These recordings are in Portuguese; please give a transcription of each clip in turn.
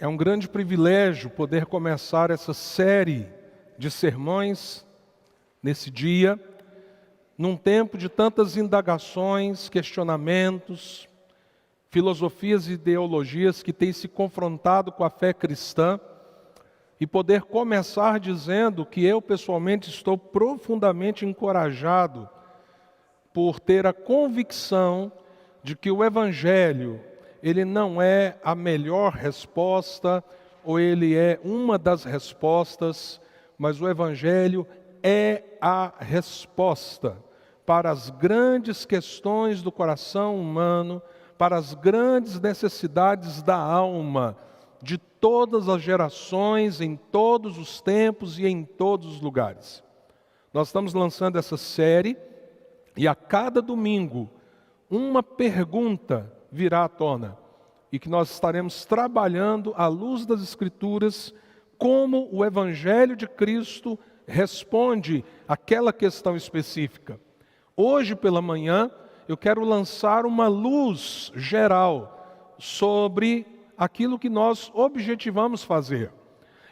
É um grande privilégio poder começar essa série de sermões nesse dia, num tempo de tantas indagações, questionamentos, filosofias e ideologias que têm se confrontado com a fé cristã, e poder começar dizendo que eu pessoalmente estou profundamente encorajado por ter a convicção de que o Evangelho, ele não é a melhor resposta, ou ele é uma das respostas, mas o Evangelho é a resposta para as grandes questões do coração humano, para as grandes necessidades da alma, de todas as gerações, em todos os tempos e em todos os lugares. Nós estamos lançando essa série, e a cada domingo, uma pergunta virá à tona, e que nós estaremos trabalhando à luz das Escrituras, como o Evangelho de Cristo responde àquela questão específica. Hoje pela manhã, eu quero lançar uma luz geral sobre aquilo que nós objetivamos fazer.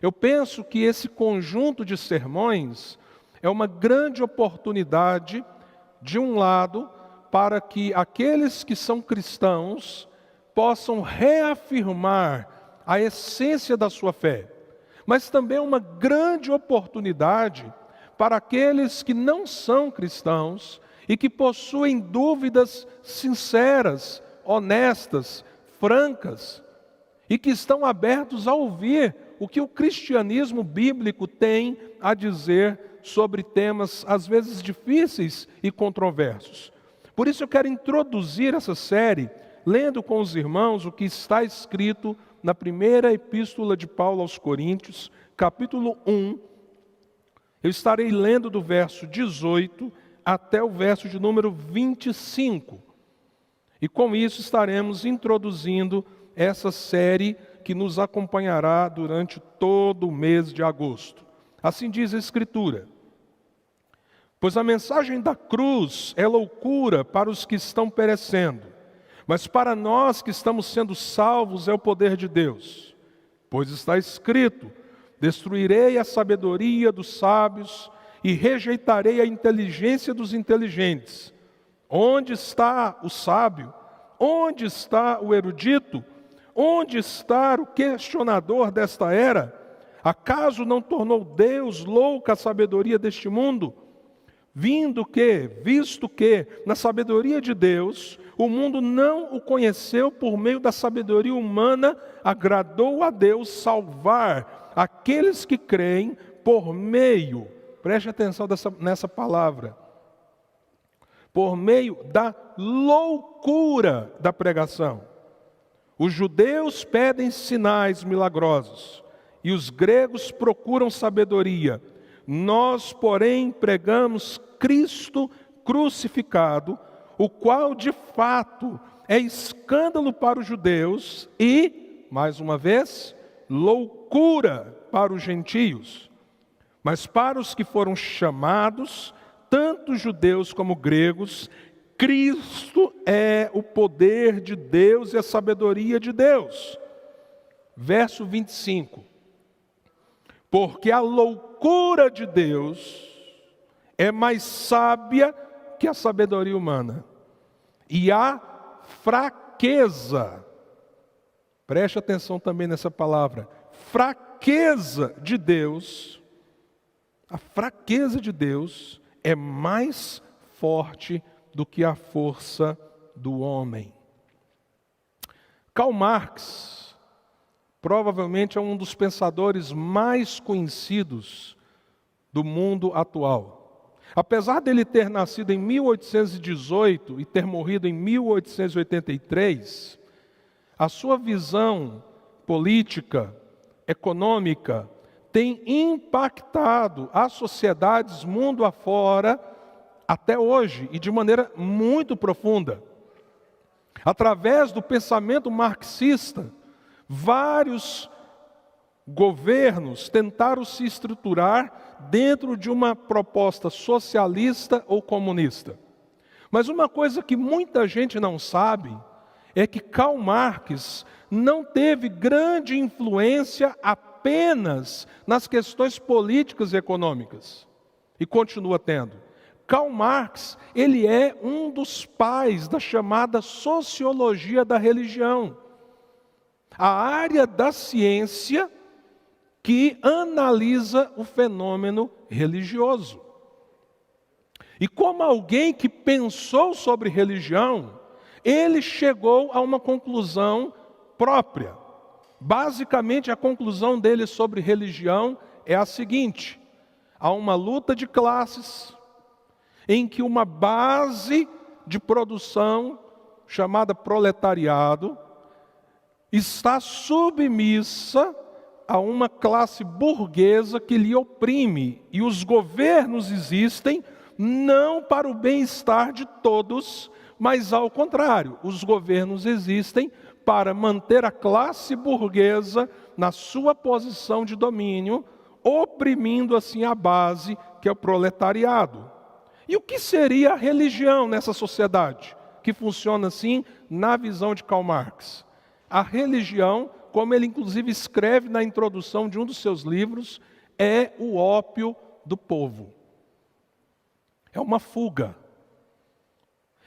Eu penso que esse conjunto de sermões é uma grande oportunidade, de um lado, para que aqueles que são cristãos possam reafirmar a essência da sua fé, mas também uma grande oportunidade para aqueles que não são cristãos e que possuem dúvidas sinceras, honestas, francas, e que estão abertos a ouvir o que o cristianismo bíblico tem a dizer sobre temas às vezes difíceis e controversos. Por isso eu quero introduzir essa série, lendo com os irmãos o que está escrito na primeira epístola de Paulo aos Coríntios, capítulo 1. Eu estarei lendo do verso 18 até o verso de número 25. E com isso estaremos introduzindo essa série que nos acompanhará durante todo o mês de agosto. Assim diz a Escritura: pois a mensagem da cruz é loucura para os que estão perecendo, mas para nós que estamos sendo salvos é o poder de Deus. Pois está escrito: destruirei a sabedoria dos sábios e rejeitarei a inteligência dos inteligentes. Onde está o sábio? Onde está o erudito? Onde está o questionador desta era? Acaso não tornou Deus louca a sabedoria deste mundo? Visto que, na sabedoria de Deus, o mundo não o conheceu por meio da sabedoria humana, agradou a Deus salvar aqueles que creem por meio, preste atenção nessa palavra, por meio da loucura da pregação. Os judeus pedem sinais milagrosos, e os gregos procuram sabedoria. Nós, porém, pregamos Cristo crucificado, o qual de fato é escândalo para os judeus e, mais uma vez, loucura para os gentios. Mas para os que foram chamados, tanto judeus como gregos, Cristo é o poder de Deus e a sabedoria de Deus. Verso 25. Porque a loucura de Deus é mais sábia que a sabedoria humana. E a fraqueza, preste atenção também nessa palavra, fraqueza de Deus, a fraqueza de Deus é mais forte do que a força do homem. Karl Marx provavelmente é um dos pensadores mais conhecidos do mundo atual. Apesar dele ter nascido em 1818 e ter morrido em 1883, a sua visão política, econômica, tem impactado as sociedades mundo afora até hoje, e de maneira muito profunda. Através do pensamento marxista, vários governos tentaram se estruturar dentro de uma proposta socialista ou comunista. Mas uma coisa que muita gente não sabe é que Karl Marx não teve grande influência apenas nas questões políticas e econômicas, e continua tendo. Karl Marx, ele é um dos pais da chamada sociologia da religião, a área da ciência que analisa o fenômeno religioso. E como alguém que pensou sobre religião, ele chegou a uma conclusão própria. Basicamente, a conclusão dele sobre religião é a seguinte: há uma luta de classes, em que uma base de produção, chamada proletariado, está submissa a uma classe burguesa que lhe oprime. E os governos existem não para o bem-estar de todos, mas ao contrário, os governos existem para manter a classe burguesa na sua posição de domínio, oprimindo assim a base, que é o proletariado. E o que seria a religião nessa sociedade, que funciona assim na visão de Karl Marx? A religião, como ele inclusive escreve na introdução de um dos seus livros, é o ópio do povo. É uma fuga.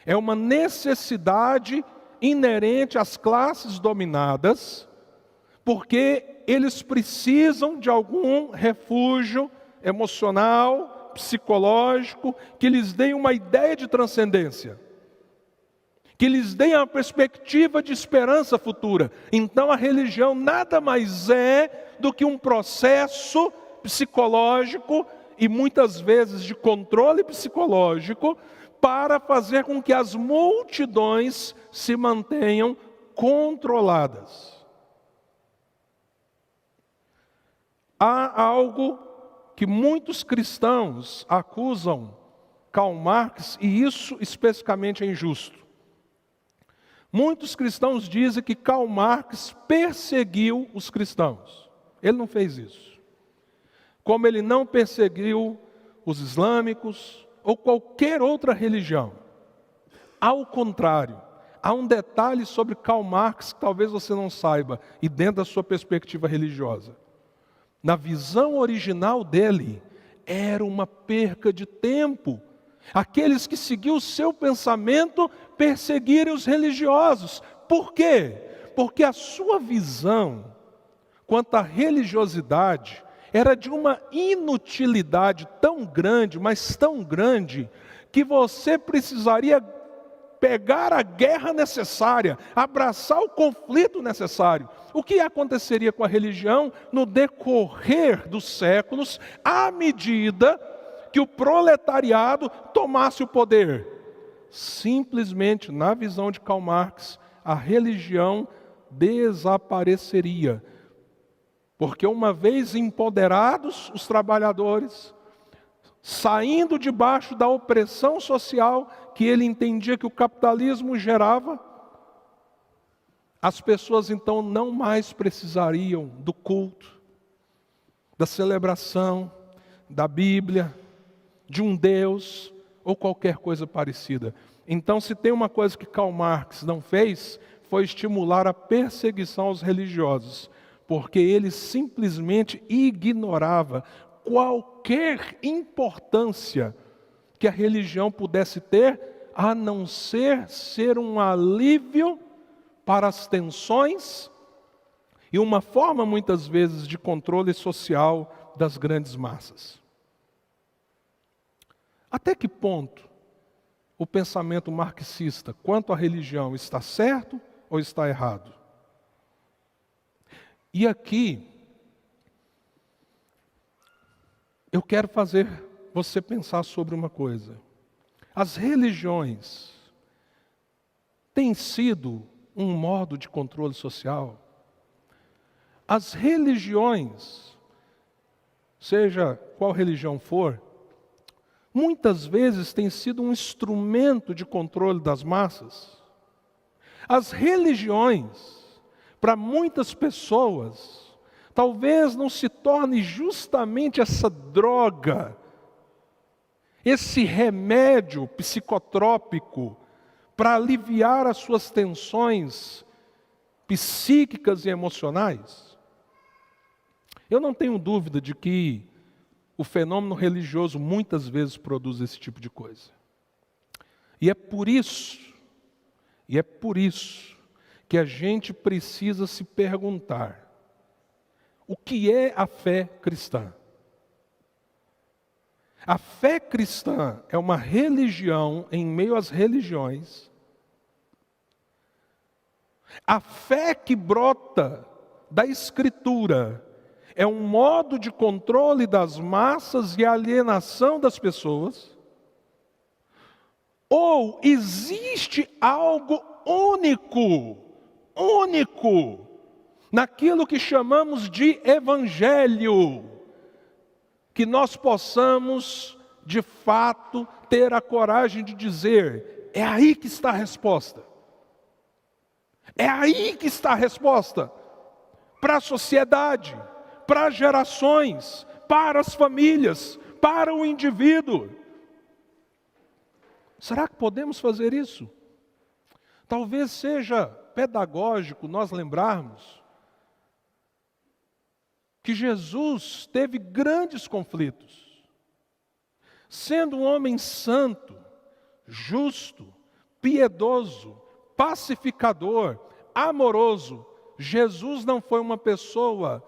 É uma necessidade inerente às classes dominadas, porque eles precisam de algum refúgio emocional, psicológico, que lhes dê uma ideia de transcendência, que lhes dê uma perspectiva de esperança futura. Então a religião nada mais é do que um processo psicológico e muitas vezes de controle psicológico para fazer com que as multidões se mantenham controladas. Há algo que muitos cristãos acusam Karl Marx, e isso especificamente é injusto. Muitos cristãos dizem que Karl Marx perseguiu os cristãos. Ele não fez isso. Como ele não perseguiu os islâmicos ou qualquer outra religião. Ao contrário, há um detalhe sobre Karl Marx que talvez você não saiba, e dentro da sua perspectiva religiosa. Na visão original dele, era uma perca de tempo. Aqueles que seguiam o seu pensamento perseguirem os religiosos. Por quê? Porque a sua visão quanto à religiosidade era de uma inutilidade tão grande, mas tão grande, que você precisaria pegar a guerra necessária, abraçar o conflito necessário. O que aconteceria com a religião no decorrer dos séculos, à medida que o proletariado tomasse o poder? Simplesmente, na visão de Karl Marx, a religião desapareceria. Porque uma vez empoderados os trabalhadores, saindo debaixo da opressão social que ele entendia que o capitalismo gerava, as pessoas então não mais precisariam do culto, da celebração, da Bíblia, de um Deus ou qualquer coisa parecida. Então, se tem uma coisa que Karl Marx não fez, foi estimular a perseguição aos religiosos, porque ele simplesmente ignorava qualquer importância que a religião pudesse ter, a não ser um alívio para as tensões e uma forma muitas vezes de controle social das grandes massas. Até que ponto o pensamento marxista quanto à religião está certo ou está errado? E aqui eu quero fazer você pensar sobre uma coisa. As religiões têm sido um modo de controle social. As religiões, seja qual religião for, muitas vezes têm sido um instrumento de controle das massas. As religiões, para muitas pessoas, talvez não se torne justamente essa droga, esse remédio psicotrópico para aliviar as suas tensões psíquicas e emocionais? Eu não tenho dúvida de que o fenômeno religioso muitas vezes produz esse tipo de coisa. E é por isso que a gente precisa se perguntar: o que é a fé cristã? A fé cristã é uma religião em meio às religiões. A fé que brota da Escritura é um modo de controle das massas e alienação das pessoas? Ou existe algo único, naquilo que chamamos de evangelho, que nós possamos, de fato, ter a coragem de dizer: é aí que está a resposta. É aí que está a resposta para a sociedade, para as gerações, para as famílias, para o indivíduo. Será que podemos fazer isso? Talvez seja pedagógico nós lembrarmos que Jesus teve grandes conflitos. Sendo um homem santo, justo, piedoso, pacificador, amoroso, Jesus não foi uma pessoa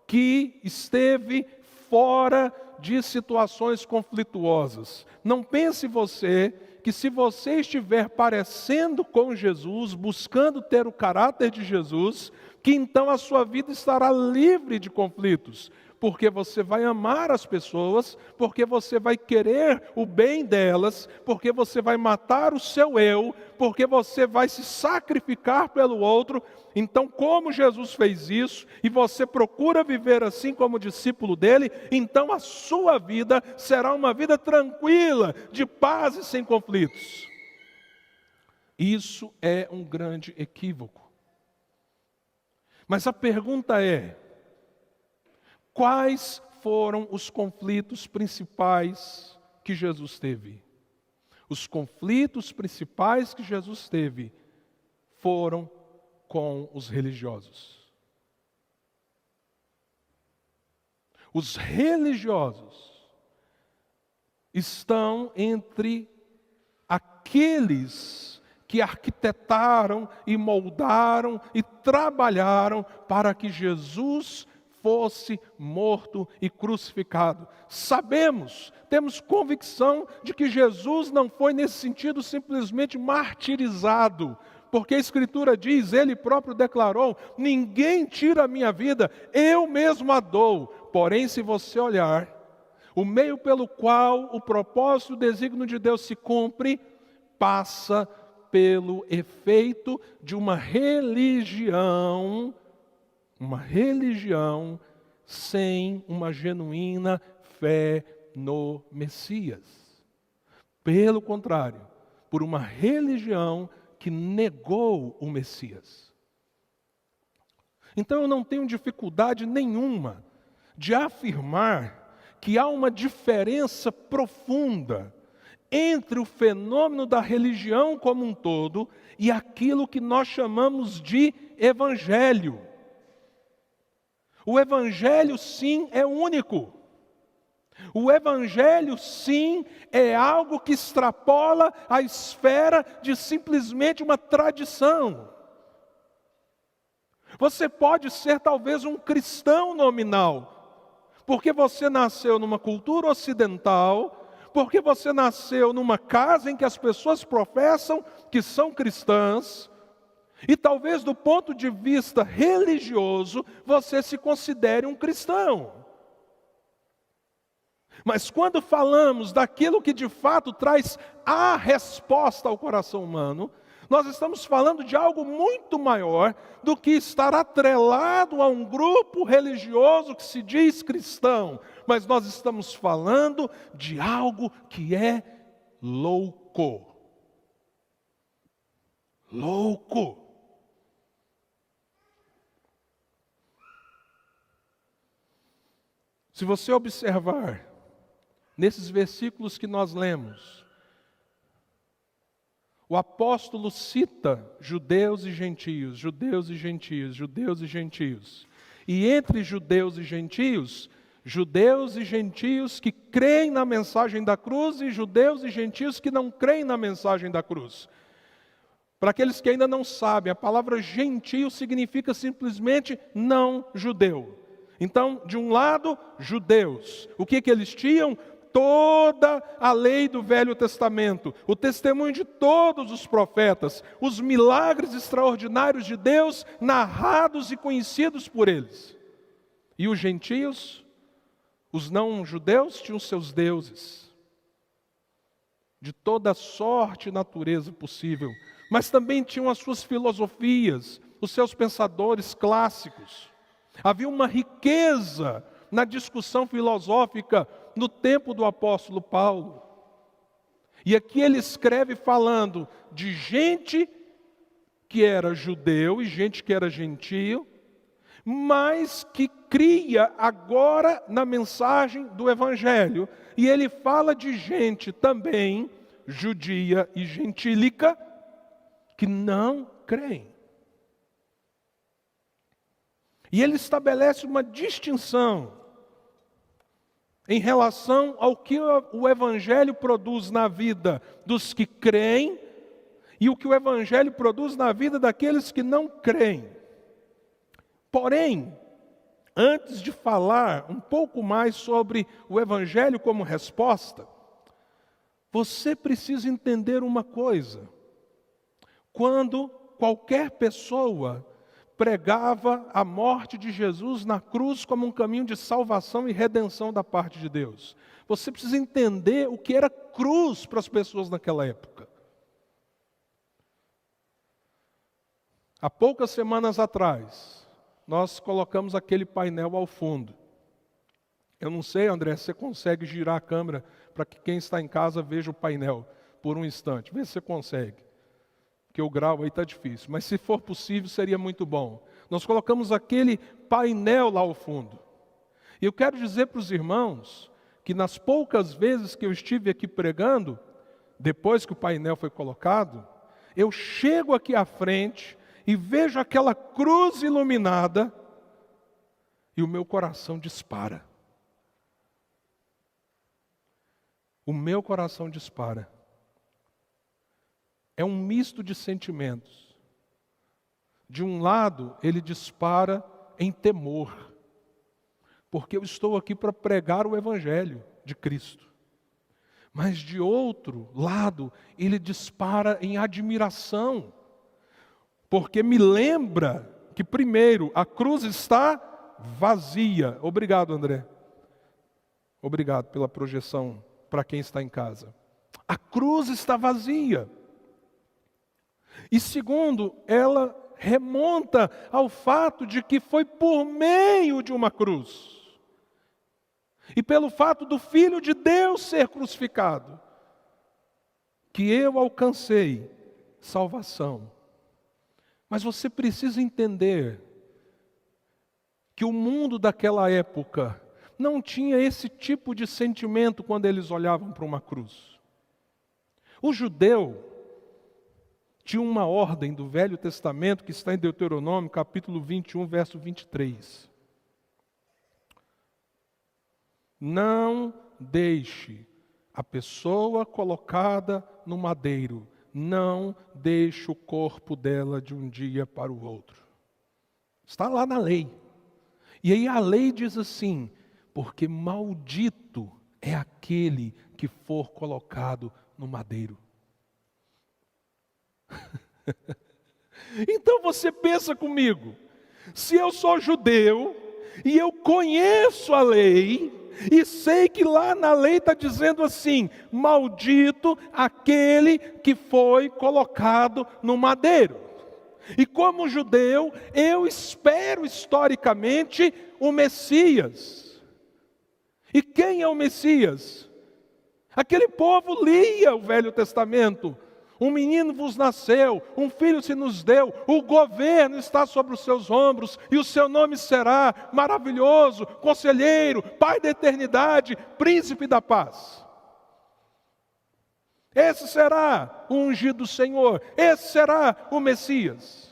que esteve fora de situações conflituosas. Não pense você que se você estiver parecendo com Jesus, buscando ter o caráter de Jesus, que então a sua vida estará livre de conflitos, porque você vai amar as pessoas, porque você vai querer o bem delas, porque você vai matar o seu eu, porque você vai se sacrificar pelo outro. Então, como Jesus fez isso, e você procura viver assim como discípulo dele, então a sua vida será uma vida tranquila, de paz e sem conflitos. Isso é um grande equívoco. Mas a pergunta é: quais foram os conflitos principais que Jesus teve? Os conflitos principais que Jesus teve foram com os religiosos. Os religiosos estão entre aqueles que arquitetaram e moldaram e trabalharam para que Jesus fosse morto e crucificado. Sabemos, temos convicção de que Jesus não foi nesse sentido simplesmente martirizado, porque a Escritura diz, ele próprio declarou: ninguém tira a minha vida, eu mesmo a dou. Porém, se você olhar, o meio pelo qual o propósito e o desígnio de Deus se cumpre, passa pelo efeito de uma religião sem uma genuína fé no Messias. Pelo contrário, por uma religião que negou o Messias. Então eu não tenho dificuldade nenhuma de afirmar que há uma diferença profunda entre o fenômeno da religião como um todo e aquilo que nós chamamos de evangelho. O evangelho, sim, é único. O evangelho, sim, é algo que extrapola a esfera de simplesmente uma tradição. Você pode ser talvez um cristão nominal, porque você nasceu numa cultura ocidental, porque você nasceu numa casa em que as pessoas professam que são cristãs, e talvez do ponto de vista religioso, você se considere um cristão. Mas quando falamos daquilo que de fato traz a resposta ao coração humano, nós estamos falando de algo muito maior do que estar atrelado a um grupo religioso que se diz cristão. Mas nós estamos falando de algo que é louco. Louco. Se você observar nesses versículos que nós lemos, o apóstolo cita judeus e gentios, judeus e gentios, judeus e gentios. E entre judeus e gentios que creem na mensagem da cruz e judeus e gentios que não creem na mensagem da cruz. Para aqueles que ainda não sabem, a palavra gentio significa simplesmente não judeu. Então, de um lado, judeus. O que eles tinham? Toda a lei do Velho Testamento, o testemunho de todos os profetas, os milagres extraordinários de Deus, narrados e conhecidos por eles. E os gentios, os não-judeus, tinham seus deuses, de toda sorte e natureza possível, mas também tinham as suas filosofias, os seus pensadores clássicos. Havia uma riqueza na discussão filosófica no tempo do apóstolo Paulo. E aqui ele escreve falando de gente que era judeu e gente que era gentio, mas que cria agora na mensagem do Evangelho. E ele fala de gente também, judia e gentílica, que não creem. E ele estabelece uma distinção em relação ao que o Evangelho produz na vida dos que creem e o que o Evangelho produz na vida daqueles que não creem. Porém, antes de falar um pouco mais sobre o Evangelho como resposta, você precisa entender uma coisa. Quando qualquer pessoa pregava a morte de Jesus na cruz como um caminho de salvação e redenção da parte de Deus, você precisa entender o que era cruz para as pessoas naquela época. Há poucas semanas atrás, nós colocamos aquele painel ao fundo. Eu não sei, André, se você consegue girar a câmera para que quem está em casa veja o painel por um instante. Vê se você consegue. Porque o grau aí está difícil, mas se for possível seria muito bom. Nós colocamos aquele painel lá ao fundo. E eu quero dizer para os irmãos que nas poucas vezes que eu estive aqui pregando, depois que o painel foi colocado, eu chego aqui à frente e vejo aquela cruz iluminada e o meu coração dispara. O meu coração dispara. É um misto de sentimentos. De um lado, ele dispara em temor, porque eu estou aqui para pregar o Evangelho de Cristo. Mas de outro lado, ele dispara em admiração, porque me lembra que, primeiro, a cruz está vazia. Obrigado, André. Obrigado pela projeção para quem está em casa. A cruz está vazia. E segundo, ela remonta ao fato de que foi por meio de uma cruz, e pelo fato do Filho de Deus ser crucificado, que eu alcancei salvação. Mas você precisa entender que o mundo daquela época não tinha esse tipo de sentimento quando eles olhavam para uma cruz. O judeu tinha uma ordem do Velho Testamento que está em Deuteronômio, capítulo 21, verso 23. Não deixe a pessoa colocada no madeiro, não deixe o corpo dela de um dia para o outro. Está lá na lei. E aí a lei diz assim: porque maldito é aquele que for colocado no madeiro. Então você pensa comigo, se eu sou judeu e eu conheço a lei e sei que lá na lei está dizendo assim: maldito aquele que foi colocado no madeiro. E como judeu, eu espero historicamente o Messias. E quem é o Messias? Aquele povo lia o Velho Testamento. Um menino vos nasceu, um filho se nos deu, o governo está sobre os seus ombros, e o seu nome será maravilhoso, conselheiro, Pai da eternidade, príncipe da paz. Esse será o ungido do Senhor, esse será o Messias.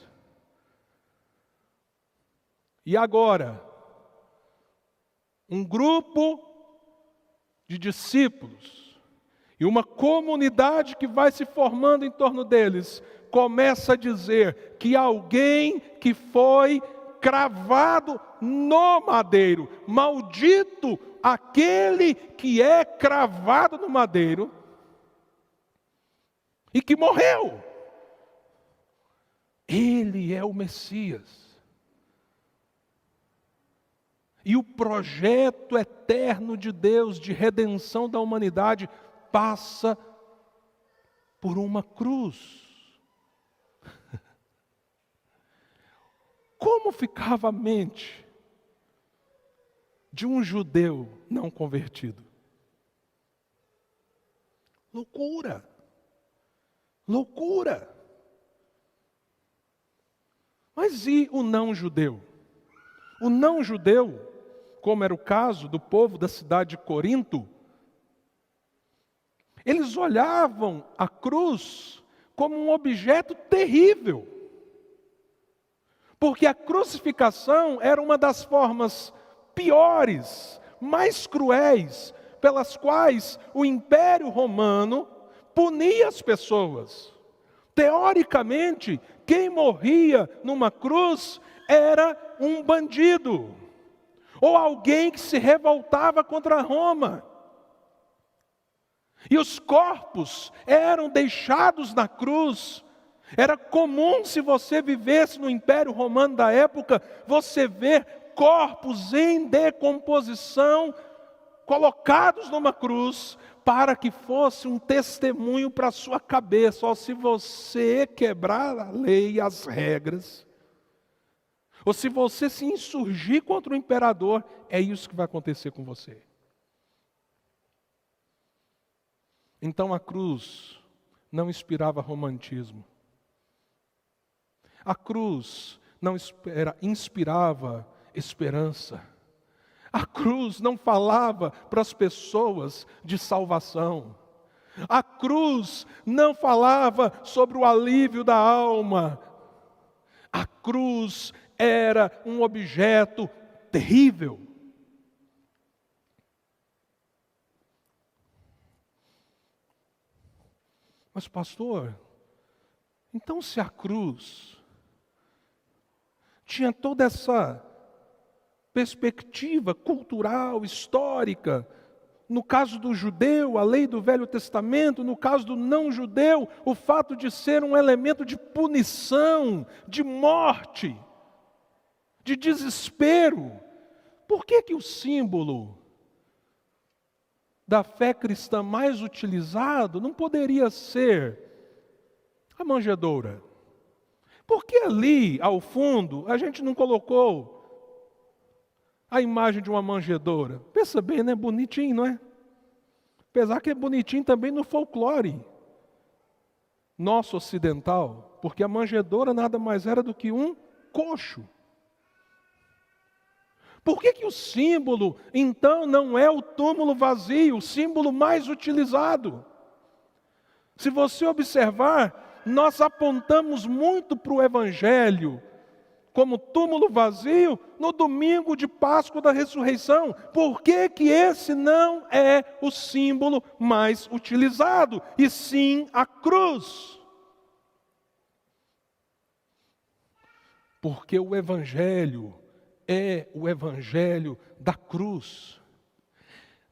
E agora, um grupo de discípulos e uma comunidade que vai se formando em torno deles, começa a dizer que alguém que foi cravado no madeiro, maldito aquele que é cravado no madeiro e que morreu. Ele é o Messias. E o projeto eterno de Deus de redenção da humanidade passa por uma cruz. Como ficava a mente de um judeu não convertido? Loucura! Loucura! Mas e o não judeu? O não judeu, como era o caso do povo da cidade de Corinto, eles olhavam a cruz como um objeto terrível. Porque a crucificação era uma das formas piores, mais cruéis, pelas quais o Império Romano punia as pessoas. Teoricamente, quem morria numa cruz era um bandido, ou alguém que se revoltava contra Roma. E os corpos eram deixados na cruz. Era comum, se você vivesse no Império Romano da época, você ver corpos em decomposição colocados numa cruz, para que fosse um testemunho para a sua cabeça. Ó, se você quebrar a lei e as regras, ou se você se insurgir contra o imperador, é isso que vai acontecer com você. Então a cruz não inspirava romantismo. A cruz não inspirava esperança. A cruz não falava para as pessoas de salvação. A cruz não falava sobre o alívio da alma. A cruz era um objeto terrível. Mas pastor, então se a cruz tinha toda essa perspectiva cultural, histórica, no caso do judeu, a lei do Velho Testamento, no caso do não judeu, o fato de ser um elemento de punição, de morte, de desespero, por que que o símbolo da fé cristã mais utilizado não poderia ser a manjedoura? Por que ali, ao fundo, a gente não colocou a imagem de uma manjedoura? Pensa bem, né? Bonitinho, não é? Apesar que é bonitinho também no folclore nosso ocidental, porque a manjedoura nada mais era do que um coxo. Por que que o símbolo, então, não é o túmulo vazio, o símbolo mais utilizado? Se você observar, nós apontamos muito para o Evangelho como túmulo vazio no domingo de Páscoa da ressurreição. Por que que esse não é o símbolo mais utilizado, e sim a cruz? Porque o Evangelho é o Evangelho da cruz.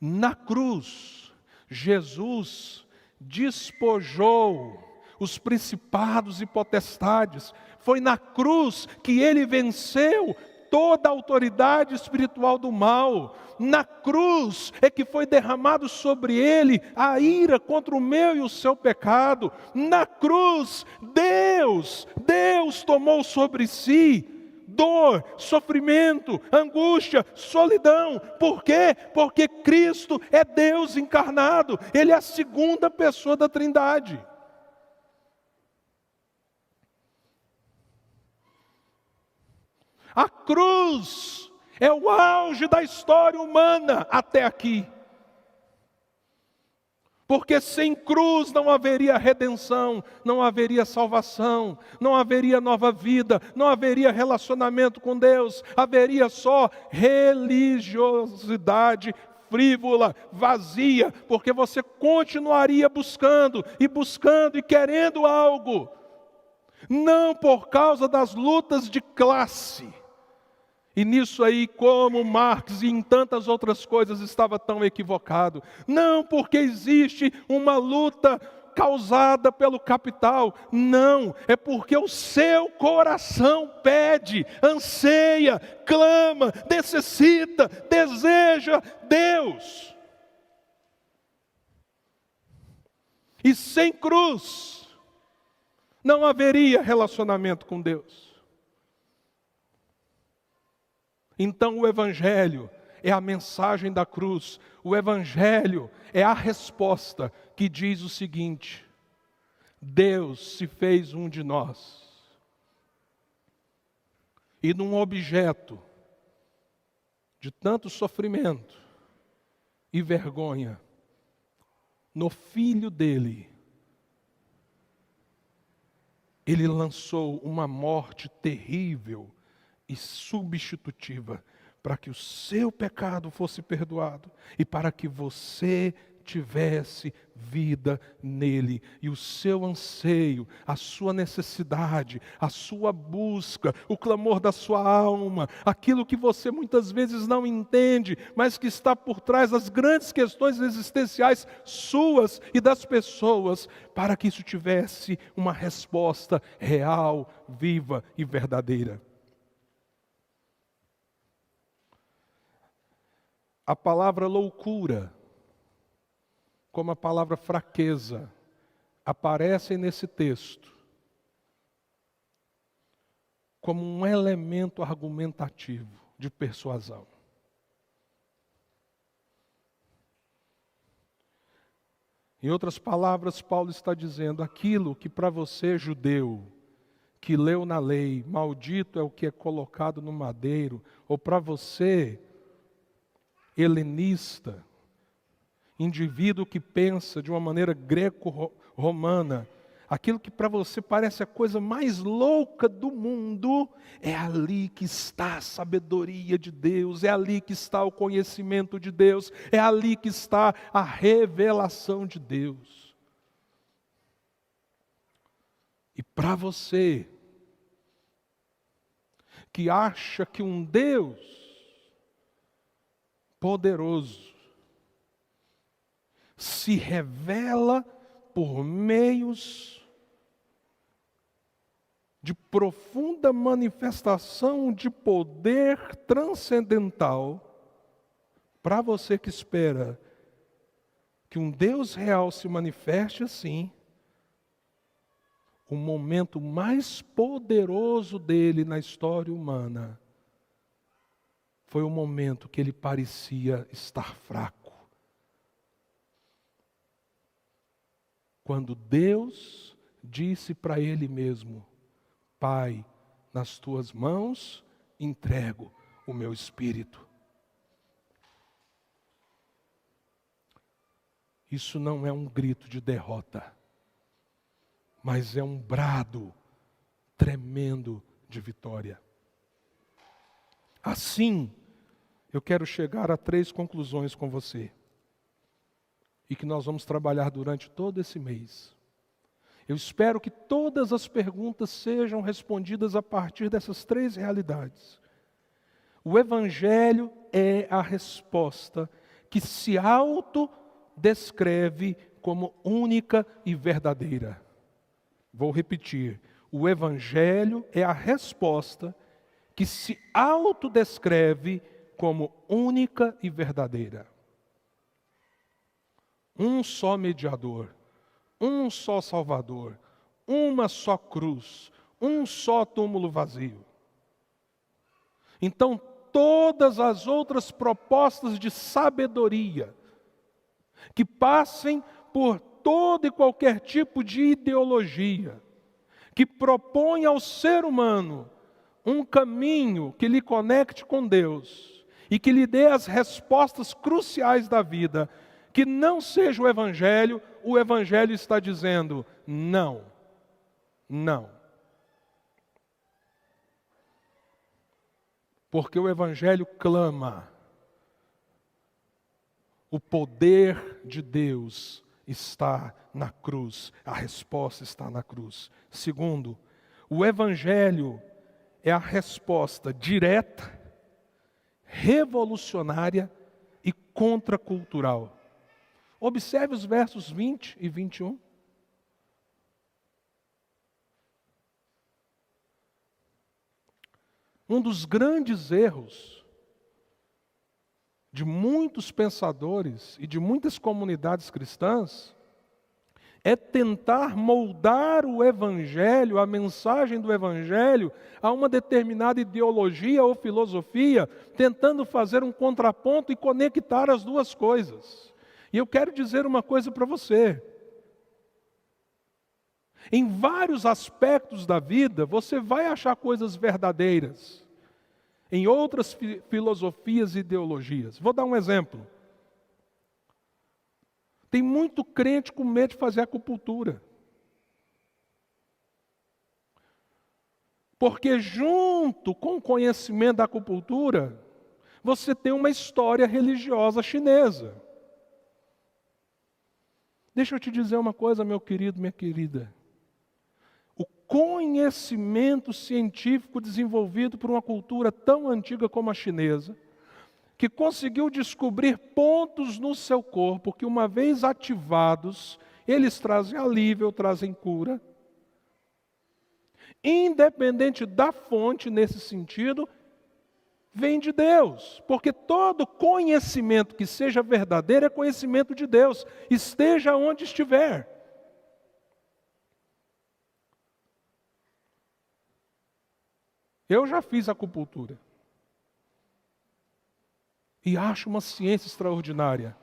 Na cruz, Jesus despojou os principados e potestades. Foi na cruz que ele venceu toda a autoridade espiritual do mal. Na cruz é que foi derramado sobre ele a ira contra o meu e o seu pecado. Na cruz, Deus tomou sobre si dor, sofrimento, angústia, solidão. Por quê? Porque Cristo é Deus encarnado. Ele é a segunda pessoa da Trindade. A cruz é o auge da história humana até aqui. Porque sem cruz não haveria redenção, não haveria salvação, não haveria nova vida, não haveria relacionamento com Deus, haveria só religiosidade frívola, vazia, porque você continuaria buscando e querendo algo, não por causa das lutas de classe. E nisso aí, como Marx e em tantas outras coisas estava tão equivocado. Não porque existe uma luta causada pelo capital. Não, é porque o seu coração pede, anseia, clama, necessita, deseja Deus. E sem cruz, não haveria relacionamento com Deus. Então o Evangelho é a mensagem da cruz, o Evangelho é a resposta que diz o seguinte: Deus se fez um de nós, e num objeto de tanto sofrimento e vergonha, no Filho dele, ele lançou uma morte terrível e substitutiva, para que o seu pecado fosse perdoado e para que você tivesse vida nele. E o seu anseio, a sua necessidade, a sua busca, o clamor da sua alma, aquilo que você muitas vezes não entende, mas que está por trás das grandes questões existenciais suas e das pessoas, para que isso tivesse uma resposta real, viva e verdadeira. A palavra loucura, como a palavra fraqueza, aparecem nesse texto como um elemento argumentativo de persuasão. Em outras palavras, Paulo está dizendo: aquilo que para você, judeu, que leu na lei, maldito é o que é colocado no madeiro, ou para você, helenista, indivíduo que pensa de uma maneira greco-romana, aquilo que para você parece a coisa mais louca do mundo, é ali que está a sabedoria de Deus, é ali que está o conhecimento de Deus, é ali que está a revelação de Deus. E para você, que acha que um Deus poderoso se revela por meios de profunda manifestação de poder transcendental, para você que espera que um Deus real se manifeste assim, o momento mais poderoso dele na história humana foi o momento que ele parecia estar fraco. Quando Deus disse para ele mesmo: Pai, nas tuas mãos entrego o meu espírito. Isso não é um grito de derrota, mas é um brado tremendo de vitória. Assim, eu quero chegar a 3 conclusões com você, e que nós vamos trabalhar durante todo esse mês. Eu espero que todas as perguntas sejam respondidas a partir dessas 3 realidades. O Evangelho é a resposta que se autodescreve como única e verdadeira. Vou repetir. O Evangelho é a resposta que se autodescreve como única e verdadeira. Um só mediador, um só Salvador, uma só cruz, um só túmulo vazio. Então, todas as outras propostas de sabedoria, que passem por todo e qualquer tipo de ideologia, que propõe ao ser humano um caminho que lhe conecte com Deus e que lhe dê as respostas cruciais da vida, que não seja o Evangelho está dizendo não, não. Porque o Evangelho clama, o poder de Deus está na cruz, a resposta está na cruz. Segundo, o Evangelho é a resposta direta, revolucionária e contracultural. Observe os versos 20 e 21. Um dos grandes erros de muitos pensadores e de muitas comunidades cristãs é tentar moldar o Evangelho, a mensagem do Evangelho, a uma determinada ideologia ou filosofia, tentando fazer um contraponto e conectar as duas coisas. E eu quero dizer uma coisa para você. Em vários aspectos da vida, você vai achar coisas verdadeiras. Em outras filosofias e ideologias. Vou dar um exemplo. Tem muito crente com medo de fazer acupuntura. Porque junto com o conhecimento da acupuntura, você tem uma história religiosa chinesa. Deixa eu te dizer uma coisa, meu querido, minha querida. O conhecimento científico desenvolvido por uma cultura tão antiga como a chinesa, que conseguiu descobrir pontos no seu corpo que, uma vez ativados, eles trazem alívio, trazem cura. Independente da fonte, nesse sentido, vem de Deus. Porque todo conhecimento que seja verdadeiro é conhecimento de Deus, esteja onde estiver. Eu já fiz acupuntura. E acho uma ciência extraordinária.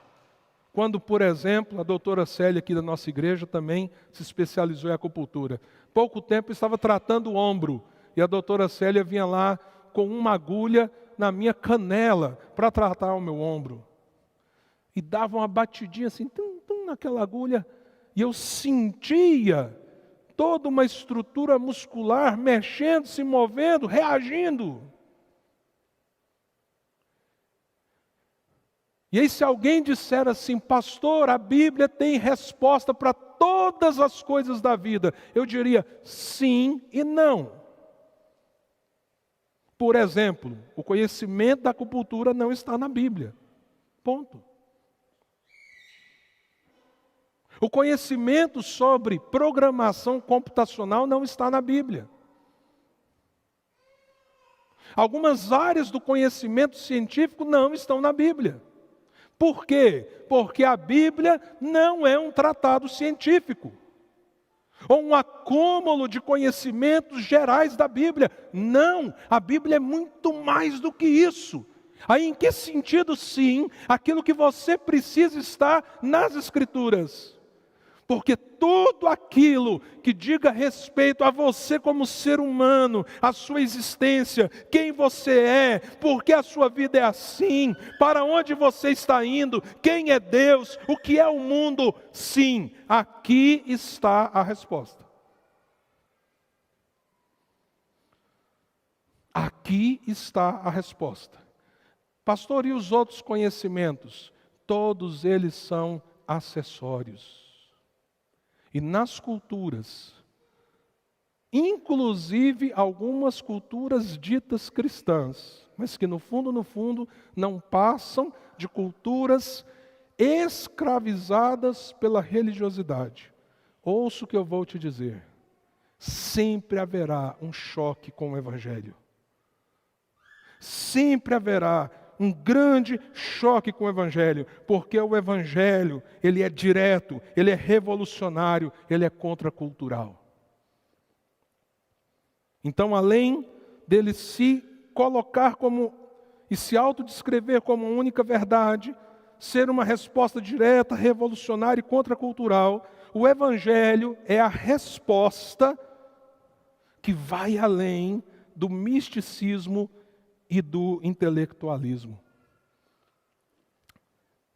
Quando, por exemplo, a doutora Célia aqui da nossa igreja também se especializou em acupuntura. Pouco tempo estava tratando o ombro. E a doutora Célia vinha lá com uma agulha na minha canela para tratar o meu ombro. E dava uma batidinha assim, tum, tum, naquela agulha. E eu sentia toda uma estrutura muscular mexendo, se movendo, reagindo. E aí se alguém disser assim, pastor, a Bíblia tem resposta para todas as coisas da vida, eu diria sim e não. Por exemplo, o conhecimento da acupuntura não está na Bíblia. Ponto. O conhecimento sobre programação computacional não está na Bíblia. Algumas áreas do conhecimento científico não estão na Bíblia. Por quê? Porque a Bíblia não é um tratado científico, ou um acúmulo de conhecimentos gerais da Bíblia. Não, a Bíblia é muito mais do que isso. Aí em que sentido, sim, aquilo que você precisa está nas Escrituras. Porque tudo aquilo que diga respeito a você como ser humano, a sua existência, quem você é, porque a sua vida é assim, para onde você está indo, quem é Deus, o que é o mundo, sim, aqui está a resposta. Aqui está a resposta. Pastor, e os outros conhecimentos? Todos eles são acessórios. E nas culturas, inclusive algumas culturas ditas cristãs, mas que no fundo, não passam de culturas escravizadas pela religiosidade. Ouça o que eu vou te dizer. Sempre haverá um choque com o Evangelho. Sempre haverá um grande choque com o Evangelho, porque o Evangelho, ele é direto, ele é revolucionário, ele é contracultural. Então, além dele se colocar como, e se autodescrever como a única verdade, ser uma resposta direta, revolucionária e contracultural, o Evangelho é a resposta que vai além do misticismo e do intelectualismo.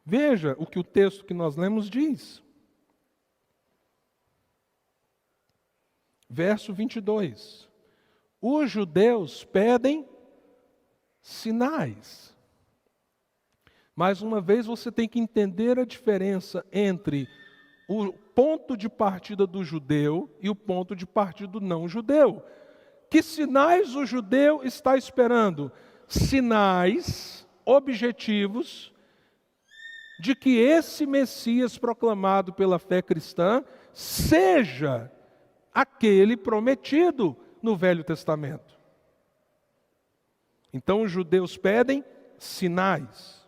Veja o que o texto que nós lemos diz. Verso 22. Os judeus pedem sinais. Mais uma vez, você tem que entender a diferença entre o ponto de partida do judeu e o ponto de partida do não judeu. Que sinais o judeu está esperando? Sinais objetivos de que esse Messias proclamado pela fé cristã seja aquele prometido no Velho Testamento. Então os judeus pedem sinais.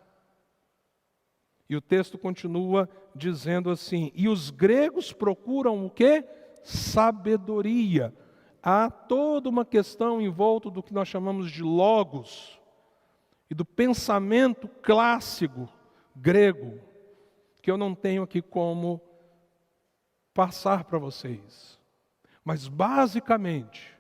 E o texto continua dizendo assim: e os gregos procuram o quê? Sabedoria. Há toda uma questão em volta do que nós chamamos de logos e do pensamento clássico grego, que eu não tenho aqui como passar para vocês. Mas basicamente,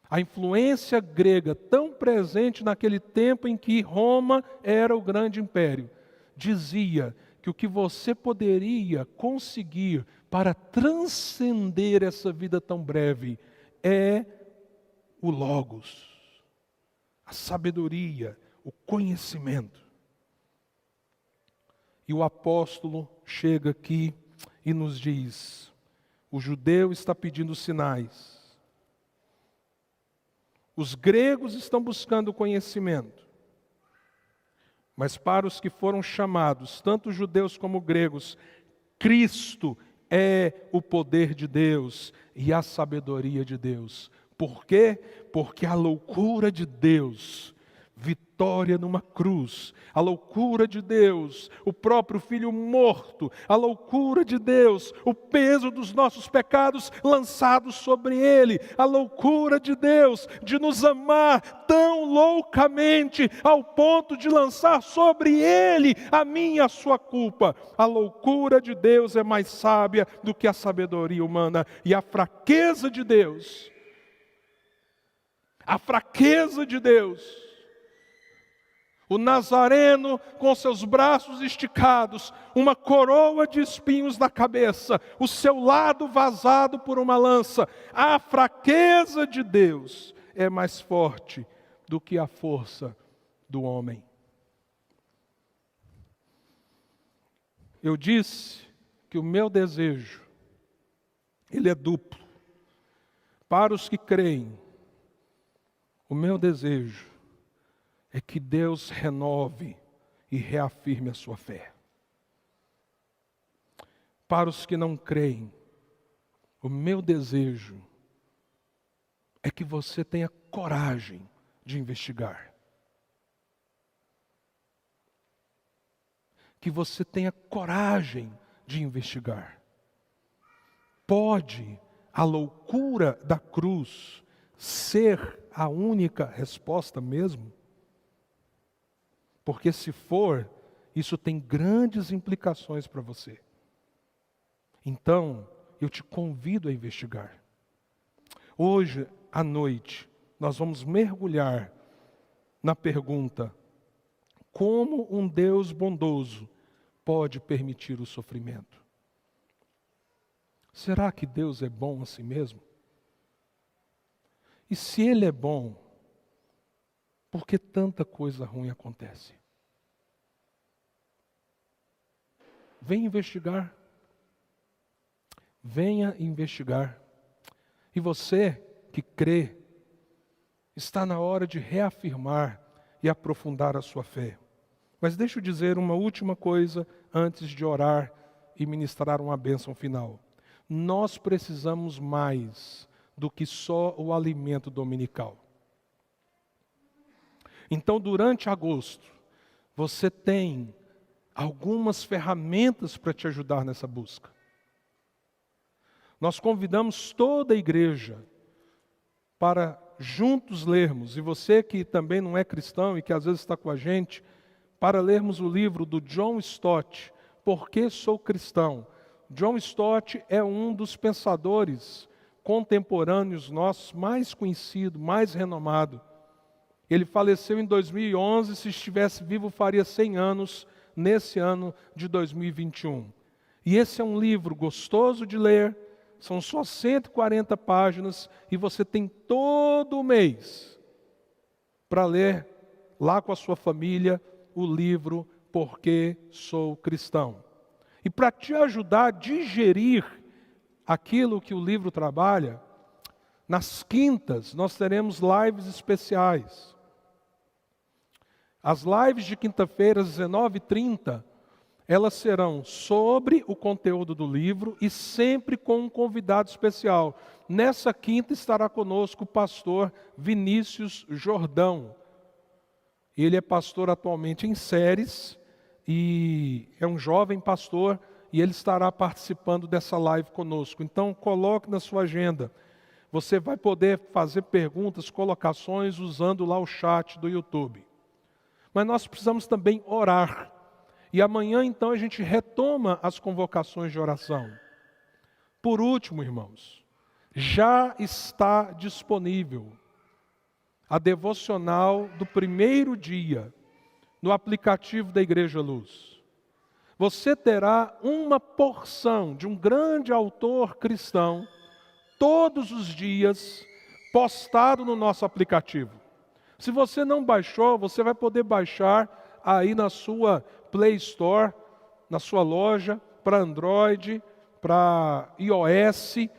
a influência grega tão presente naquele tempo em que Roma era o grande império, dizia que o que você poderia conseguir para transcender essa vida tão breve é o logos, a sabedoria, o conhecimento. E o apóstolo chega aqui e nos diz: o judeu está pedindo sinais. Os gregos estão buscando conhecimento. Mas para os que foram chamados, tanto judeus como gregos, Cristo é o poder de Deus e a sabedoria de Deus. Por quê? Porque a loucura de Deus, vitória numa cruz, a loucura de Deus, o próprio Filho morto, a loucura de Deus, o peso dos nossos pecados lançados sobre Ele, a loucura de Deus de nos amar tão loucamente ao ponto de lançar sobre Ele a minha e a sua culpa. A loucura de Deus é mais sábia do que a sabedoria humana, e a fraqueza de Deus, o Nazareno com seus braços esticados, uma coroa de espinhos na cabeça, o seu lado vazado por uma lança. A fraqueza de Deus é mais forte do que a força do homem. Eu disse que o meu desejo, ele é duplo. Para os que creem, o meu desejo é que Deus renove e reafirme a sua fé. Para os que não creem, o meu desejo é que você tenha coragem de investigar. Que você tenha coragem de investigar. Pode a loucura da cruz ser a única resposta mesmo? Porque se for, isso tem grandes implicações para você. Então, eu te convido a investigar. Hoje à noite, nós vamos mergulhar na pergunta: como um Deus bondoso pode permitir o sofrimento? Será que Deus é bom assim mesmo? E se Ele é bom, por que tanta coisa ruim acontece? Venha investigar. Venha investigar. E você que crê, está na hora de reafirmar e aprofundar a sua fé. Mas deixa eu dizer uma última coisa antes de orar e ministrar uma bênção final. Nós precisamos mais do que só o alimento dominical. Então, durante agosto, você tem algumas ferramentas para te ajudar nessa busca. Nós convidamos toda a igreja para juntos lermos, e você que também não é cristão e que às vezes está com a gente, para lermos o livro do John Stott, Por que Sou Cristão? John Stott é um dos pensadores contemporâneos nossos mais conhecido, mais renomado. Ele faleceu em 2011, se estivesse vivo faria 100 anos nesse ano de 2021. E esse é um livro gostoso de ler, são só 140 páginas e você tem todo o mês para ler lá com a sua família o livro Porque Sou Cristão. E para te ajudar a digerir aquilo que o livro trabalha, nas quintas nós teremos lives especiais. As lives de quinta-feira às 19h30, elas serão sobre o conteúdo do livro e sempre com um convidado especial. Nessa quinta estará conosco o pastor Vinícius Jordão. Ele é pastor atualmente em Séries e é um jovem pastor e ele estará participando dessa live conosco. Então coloque na sua agenda. Você vai poder fazer perguntas, colocações usando lá o chat do YouTube. Mas nós precisamos também orar. E amanhã, então, a gente retoma as convocações de oração. Por último, irmãos, já está disponível a devocional do primeiro dia no aplicativo da Igreja Luz. Você terá uma porção de um grande autor cristão, todos os dias, postado no nosso aplicativo. Se você não baixou, você vai poder baixar aí na sua Play Store, na sua loja, para Android, para iOS,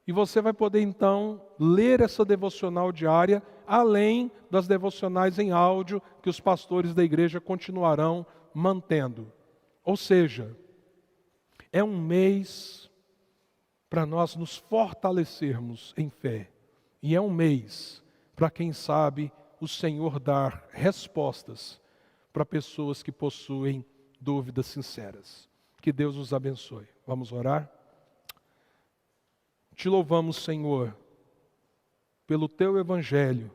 e você vai poder então ler essa devocional diária, além das devocionais em áudio que os pastores da igreja continuarão mantendo. Ou seja, é um mês para nós nos fortalecermos em fé, e é um mês para quem sabe o Senhor dar respostas para pessoas que possuem dúvidas sinceras. Que Deus os abençoe. Vamos orar? Te louvamos, Senhor, pelo Teu Evangelho.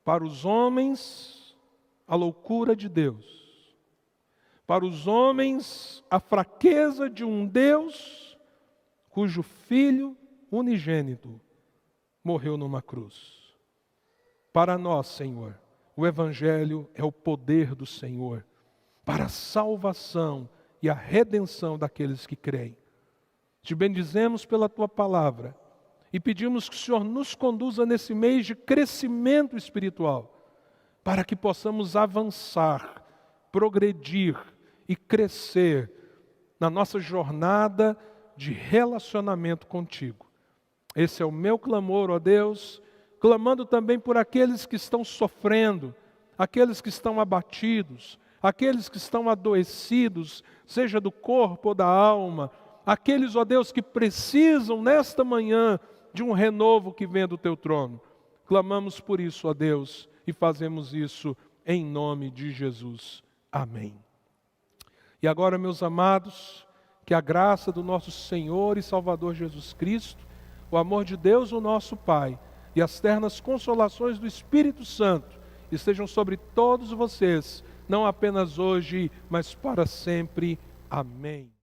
Para os homens, a loucura de Deus. Para os homens, a fraqueza de um Deus cujo Filho unigênito morreu numa cruz. Para nós, Senhor, o Evangelho é o poder do Senhor para a salvação e a redenção daqueles que creem. Te bendizemos pela Tua palavra e pedimos que o Senhor nos conduza nesse mês de crescimento espiritual, para que possamos avançar, progredir e crescer na nossa jornada de relacionamento contigo. Esse é o meu clamor, ó Deus, clamando também por aqueles que estão sofrendo, aqueles que estão abatidos, aqueles que estão adoecidos, seja do corpo ou da alma, aqueles, ó Deus, que precisam nesta manhã de um renovo que vem do Teu trono. Clamamos por isso, ó Deus, e fazemos isso em nome de Jesus. Amém. E agora, meus amados, que a graça do nosso Senhor e Salvador Jesus Cristo, o amor de Deus, o nosso Pai, e as ternas consolações do Espírito Santo estejam sobre todos vocês, não apenas hoje, mas para sempre. Amém.